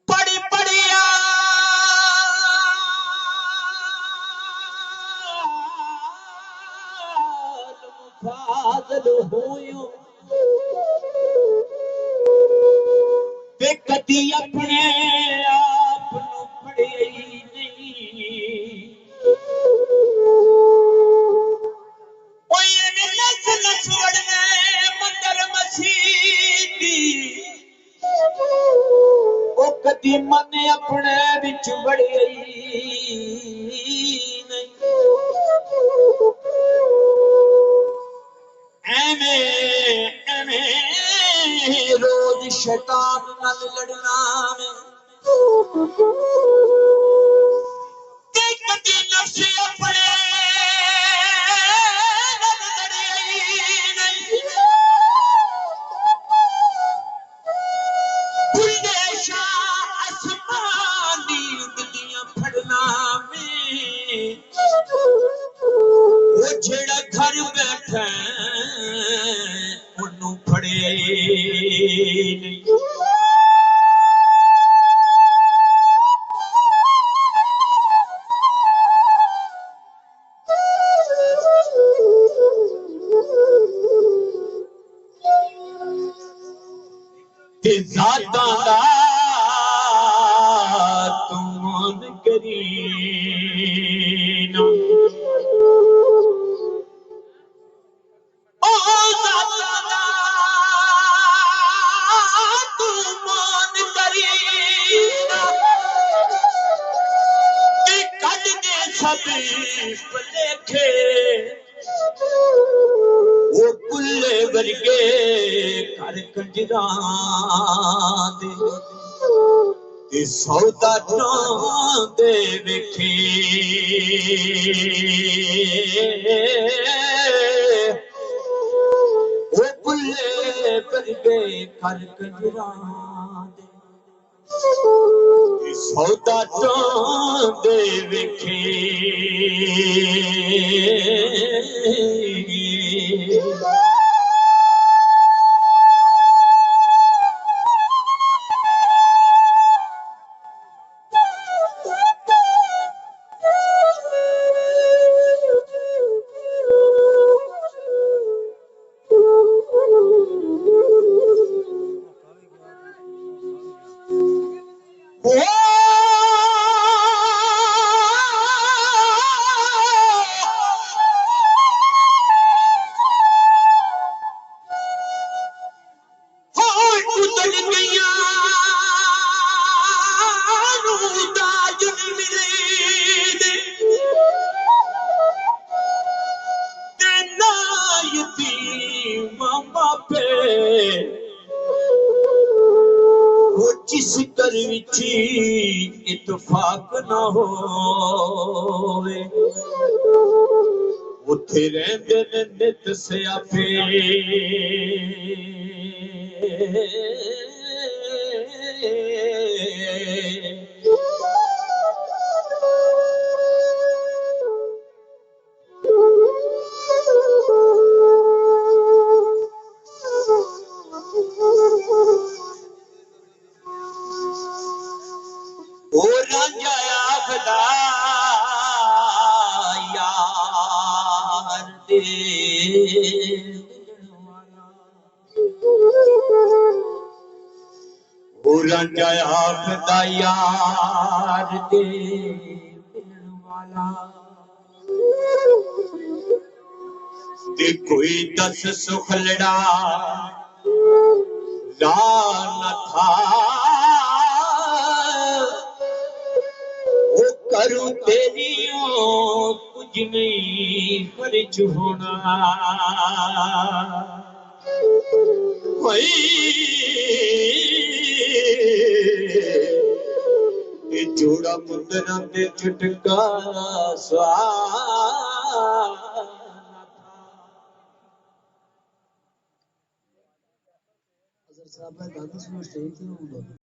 पड़ी पड़िया फादल होयो ते कदी अपने आप नू पढ़िया ही नहीं नस नस वड़ने मंदिर मसीदी वो कदी मन अपने बिच वड़िया ही नहीं रोज शैतान नाल लड़ना कदी नफ्स अपने आसमानी उंगलियां फड़ना में वो जेड़ा घर बैठा उन्नू फड़े ज़ाता दा तुमान करीना ओ ज़ाता दा तुमान करीना कि कद दे सब भलेखे वो कुल्ले वर्गे कर कंजरा दे सौदा दे वेखे वो कुल्ले वर्गे कर कंजरा दे सौदा दे वेखे जिस घर विच इतफाक न होवे उथे रहंदे ने नित सियापे ओ रांझा आखदा यार दे ओ रांझा आखदा यार दे ते कोई दस सुखलड़ा ला न था करूं तेरियों कुछ नहीं खर्च होना ये जोड़ा मुंदरा दे चुटका स्वा साहब गांधी सुनो स्टेज